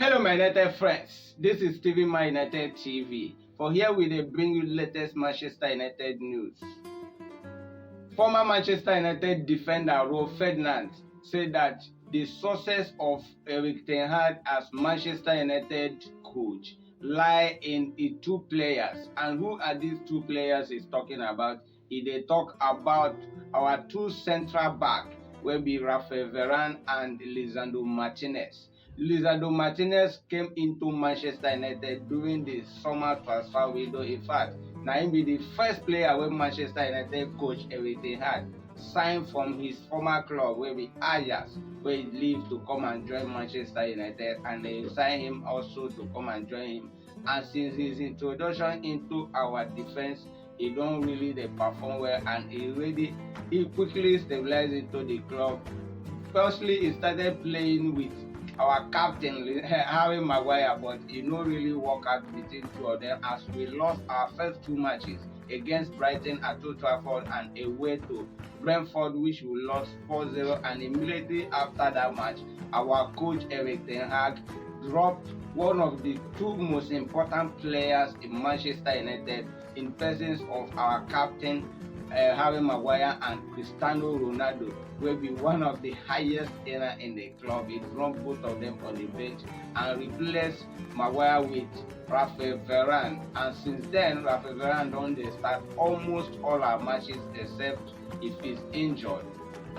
Hello my United friends, this is Steven My United TV. For here we dey bring you latest Manchester United news. Former Manchester United defender Rafael Varan said that the success of Erik ten Hag as Manchester United coach lie in the two players. And who are these two players he's talking about? He dey talk about our two central back wey be Rafael Varan and Lisandro Martinez. Lisandro Martinez came into Manchester United during the summer transfer window. In fact, na him be the first player wey Manchester United coach Erik ten Hag signed from his former club wey be Ajax, wey he leave to come and join Manchester United, and they sign him also to come and join him. And since his introduction into our defense, he don't really dey perform well, and he quickly stabilized into the club. Firstly, he started playing with our captain Harry Maguire, but it no really work out between two of them as we lost our first two matches against Brighton at Old Trafford and away to Brentford, which we lost 4-0. And immediately after that match, our coach Erik ten Hag dropped one of the two most important players in Manchester United in presence of our captain Harry Maguire and Cristiano Ronaldo, will be one of the highest earner in the club. He dropped both of them on the bench and replaced Maguire with Rafael Varan. And since then, Rafael Varan don't start almost all our matches except if he's injured.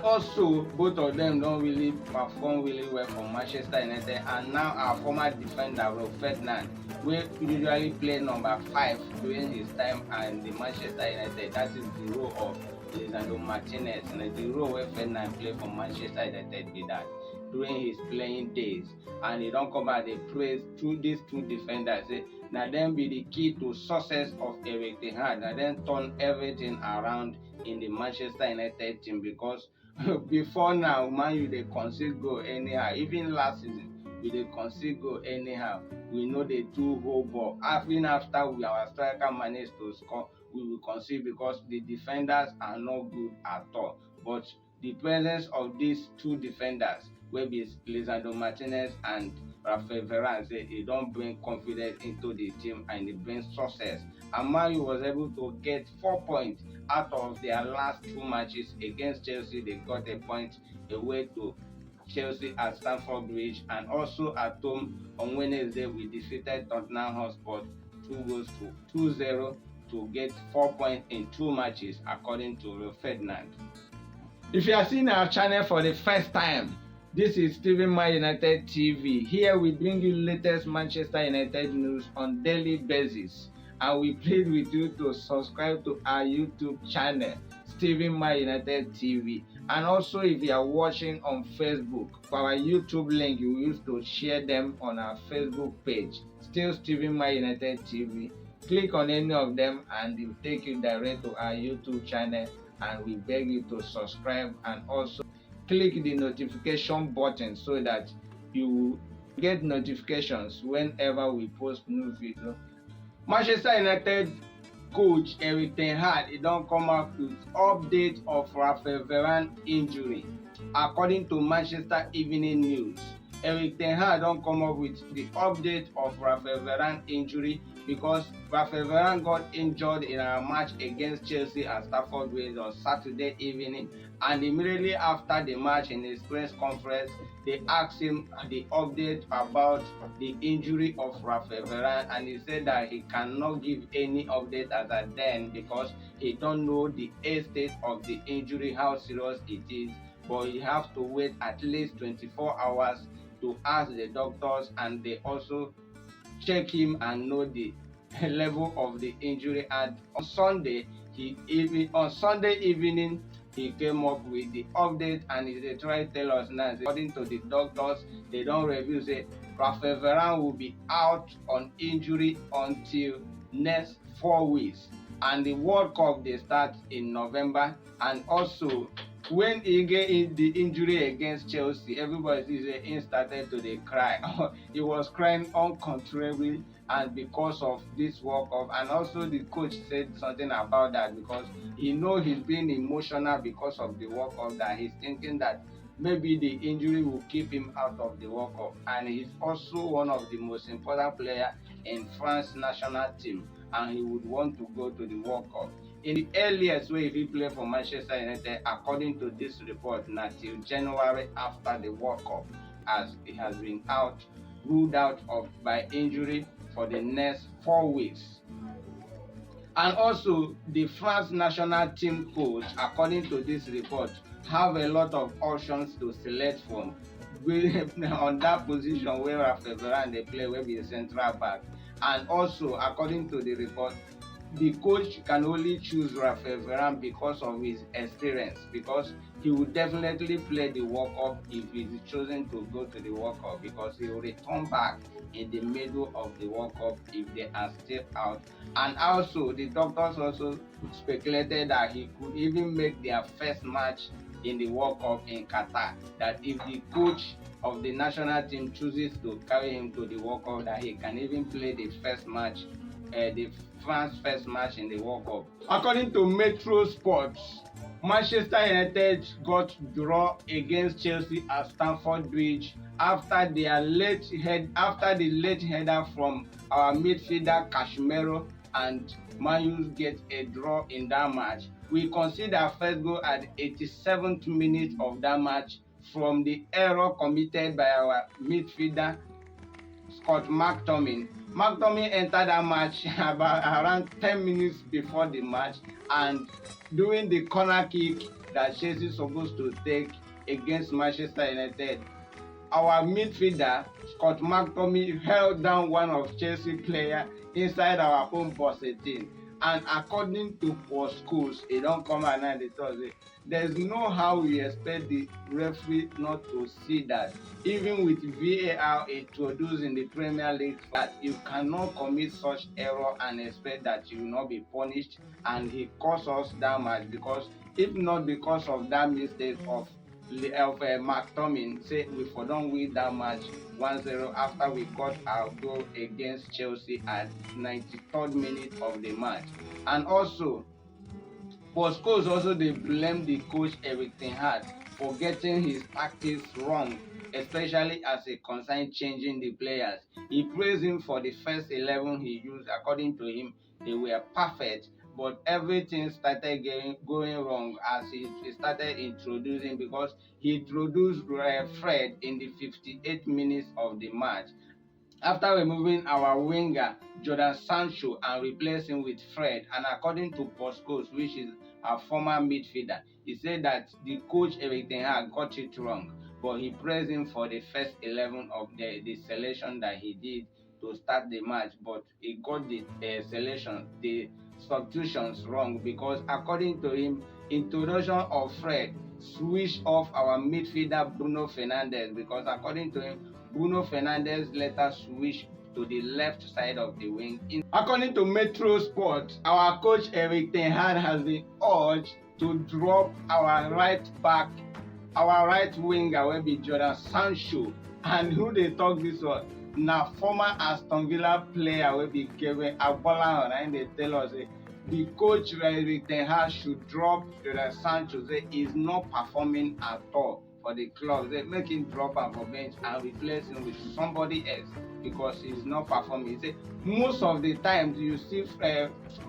Also, both of them don't really perform really well for Manchester United, and now our former defender Rafael Varan, who usually play number 5 during his time in the Manchester United, that is the role of Lisandro Martinez, and the role where Varan play for Manchester United be that during his playing days. And he don't come out, they praise these two defenders, say now them be the key to success of Erik ten Hag, now then turn everything around in the Manchester United team. Because before now, man, you dey concede goal anyhow. Even last season, we dey concede goal anyhow. We know they do whole ball. Even after our striker managed to score, we will concede because the defenders are not good at all. But the presence of these two defenders, wey be Lisandro Martinez and Rafael Varan, say it don't bring confidence into the team and it brings success. And Man U was able to get 4 points out of their last two matches against Chelsea. They got a point away to Chelsea at Stamford Bridge, and also at home on Wednesday we defeated Tottenham Hotspur 2-0 to get 4 points in 2 matches, according to Rafael Varan. If you are seeing our channel for the first time, this is Steven My United TV. Here we bring you latest Manchester United news on daily basis, and we plead with you to subscribe to our YouTube channel, Steven My United TV. And also, if you are watching on Facebook, for our YouTube link, you use to share them on our Facebook page, still Steven My United TV. Click on any of them and it will take you direct to our YouTube channel, and we beg you to subscribe and also click the notification button so that you get notifications whenever we post new video. Manchester United coach Erik ten Hag, he don't come out with update of Rafael Varan injury. According to Manchester Evening News, Erik ten Hag don't come up with the update of Rafael Varan injury because Rafael Varan got injured in our match against Chelsea at Stamford Bridge on Saturday evening, and immediately after the match in his press conference, they asked him the update about the injury of Rafael Varan, and he said that he cannot give any update as at then because he don't know the state of the injury, how serious it is, but he have to wait at least 24 hours to ask the doctors, and they also check him and know the level of the injury. And on Sunday evening, he came up with the update, and they try to tell us now, according to the doctors, they don't review, say Rafael Varan will be out on injury until next 4 weeks, and the World Cup they start in November. And also, when he get in the injury against Chelsea, everybody sees he started to cry. He was crying uncontrollably, and because of this World Cup. And also the coach said something about that because he know he's being emotional because of the World Cup, that he's thinking that maybe the injury will keep him out of the World Cup. And he's also one of the most important players in France national team, and he would want to go to the World Cup. In the earliest way if he play for Manchester United, according to this report, na till January after the World Cup, as he has been ruled out by injury for the next 4 weeks. And also, the France national team coach, according to this report, have a lot of options to select from on that position where Rafael Varan they play, where be a central back. And also, according to the report, the coach can only choose Rafael Varan because of his experience, because he will definitely play the World Cup if he is chosen to go to the World Cup, because he will return back in the middle of the World Cup if they are still out. And also, the doctors also speculated that he could even make their first match in the World Cup in Qatar, that if the coach of the national team chooses to carry him to the World Cup, that he can even play the first match, the France first match in the World Cup. According to Metro Sports, Manchester United got draw against Chelsea at Stamford Bridge after the late header from our midfielder Casemiro, and Man U get a draw in that match. We conceded our first goal at the 87th minute of that match from the error committed by our midfielder Scott McTominay. McTominay entered that match around 10 minutes before the match, and doing the corner kick that Chelsea is supposed to take against Manchester United, our midfielder Scott McTominay held down one of Chelsea player inside our own box 18. And according to Postcodes, it don't come at night, they say there's no how we expect the referee not to see that. Even with VAR introduced in the Premier League, that you cannot commit such error and expect that you will not be punished. And he caused us that match, because if not because of that mistake of McTominay, say we for don't win that match 1-0 after we got our goal against Chelsea at 93rd minute of the match. And also, Postcodes also they blame the coach Eric Ten Hag for getting his tactics wrong, especially as it concerns changing the players. He praised him for the first 11 he used. According to him, they were perfect, but everything started going wrong as he started introducing, because he introduced Fred in the 58th minutes of the match. After removing our winger Jordan Sancho and replacing with Fred, and according to Postcodes, which is our former midfielder, he said that the coach Eric Ten Hag got it wrong, but he praised him for the first 11 of the selection that he did to start the match, but he got the substitutions wrong, because according to him, introduction of Fred switched off our midfielder Bruno Fernandes, because according to him, Bruno Fernandes later switched to the left side of the wing. According to Metro Sports, our coach Eric Ten Hag has been urged to drop our right winger will be Jordan Sancho. And who they talk this one? Now former Aston Villa player will be Kevin Abola, and they tell us the coach Eric Ten Hag should drop Jordan Sancho. Say he's not performing at all for the club. They make him drop him for bench and replace him with somebody else, because he's not performing. Say most of the times you see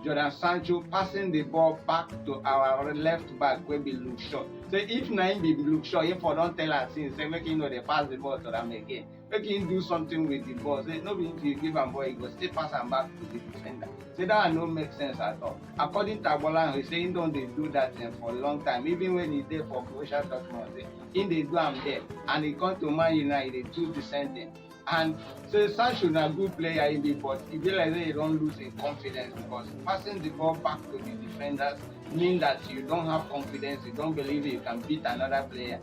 Jordan Sancho passing the ball back to our left back where be Luke Shaw. Say if na be Luke Shaw, if I don't tell us since, say make him know they pass the ball to them again. Make him do something with the ball. Say no be if you give him ball, he go still pass him back to the defender. Say that no make sense at all. According to Abola, he say he don't they do that for a long time. Even when he's there for Borussia Dortmund, he they do him there, and he come to Man United, they do the same thing. And so Sancho is a good player, but he realize he don't lose in confidence, because passing the ball back to the defenders means that you don't have confidence, you don't believe you can beat another player,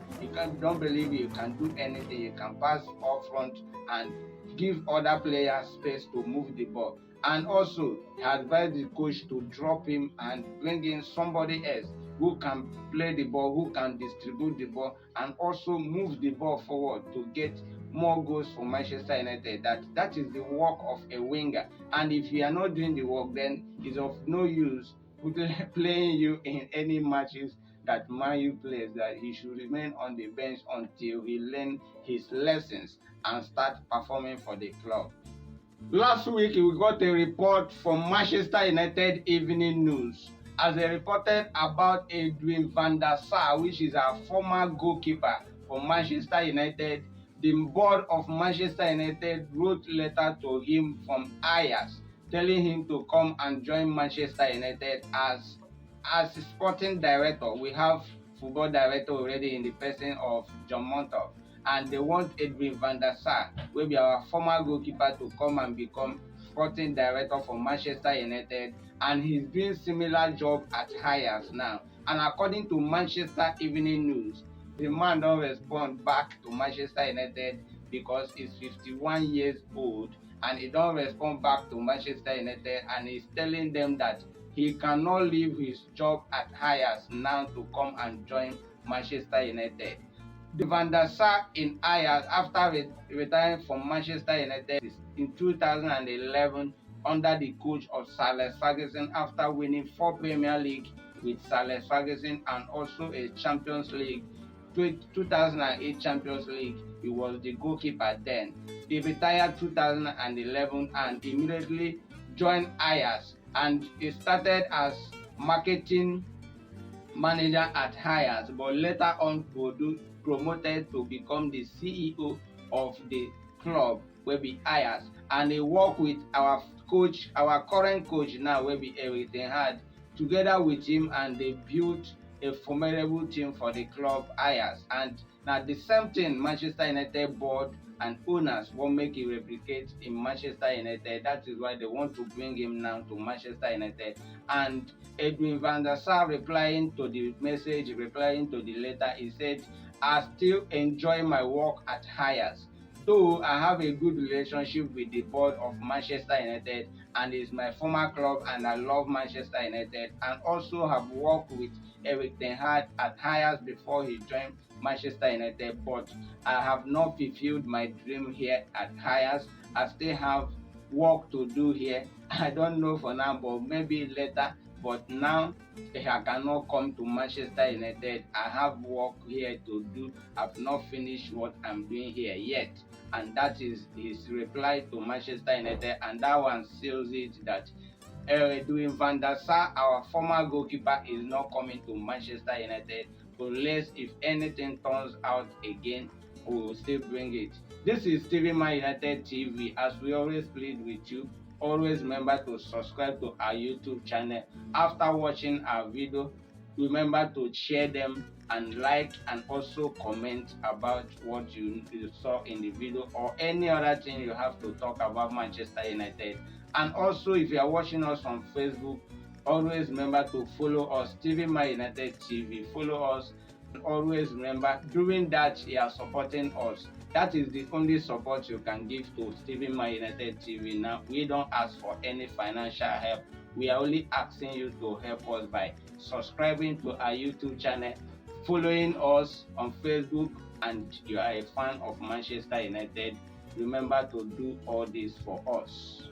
don't believe you can do anything, you can pass up front and give other players space to move the ball. And also, he advised the coach to drop him and bring in somebody else who can play the ball, who can distribute the ball, and also move the ball forward to get more goals for Manchester United. That is the work of a winger. And if you are not doing the work, then it's of no use playing you in any matches that Man U plays that he should remain on the bench until he learn his lessons and start performing for the club. Last week, we got a report from Manchester United Evening News as they reported about Edwin van der Sar, which is a former goalkeeper for Manchester United. The board of Manchester United wrote a letter to him from Ajax telling him to come and join Manchester United as sporting director. We have football director already in the person of John Montauk, and they want Edwin van der Sar, will be our former goalkeeper, to come and become sporting director for Manchester United, and he's doing similar job at Ajax now. And according to Manchester Evening News, the man don't respond back to Manchester United because he's 51 years old, and he don't respond back to Manchester United, and he's telling them that he cannot leave his job at Ajax now to come and join Manchester United. The Van der Sar in Ajax, after retiring from Manchester United in 2011 under the coach of Sir Alex Ferguson, after winning 4 Premier League with Sir Alex Ferguson and also a Champions League, 2008 Champions League. He was the goalkeeper then. He retired 2011 and immediately joined Ajax, and he started as marketing manager at Ajax, but later on promoted to become the CEO of the club, will be Ajax, and he worked with our coach, our current coach now, will be Edwin, together with him, and they built a formidable team for the club Ajax. And now the same thing Manchester United board and owners won't make it replicate in Manchester United. That is why they want to bring him now to Manchester United. And Edwin van der Sar, replying to the message, replying to the letter, he said, I still enjoy my work at Ajax, though I have a good relationship with the board of Manchester United, and it's my former club, and I love Manchester United, and also have worked with Edwin at Ajax before he joined Manchester United, but I have not fulfilled my dream here at Ajax. I still have work to do here. I don't know for now, but maybe later. But now I cannot come to Manchester United. I have work here to do. I've not finished what I'm doing here yet. And that is his reply to Manchester United, and that one seals it that Edwin van der Sar, our former goalkeeper, is not coming to Manchester United unless if anything turns out again, we will still bring it. This is TV Man United TV. As we always plead with you, always remember to subscribe to our YouTube channel. After watching our video, remember to share them and like, and also comment about what you saw in the video or any other thing you have to talk about Manchester United. And also, if you are watching us on Facebook, always remember to follow us, TV Man United TV. Follow us. Always remember, doing that, you are supporting us. That is the only support you can give to TV Man United TV. Now, we don't ask for any financial help. We are only asking you to help us by subscribing to our YouTube channel, following us on Facebook, and you are a fan of Manchester United. Remember to do all this for us.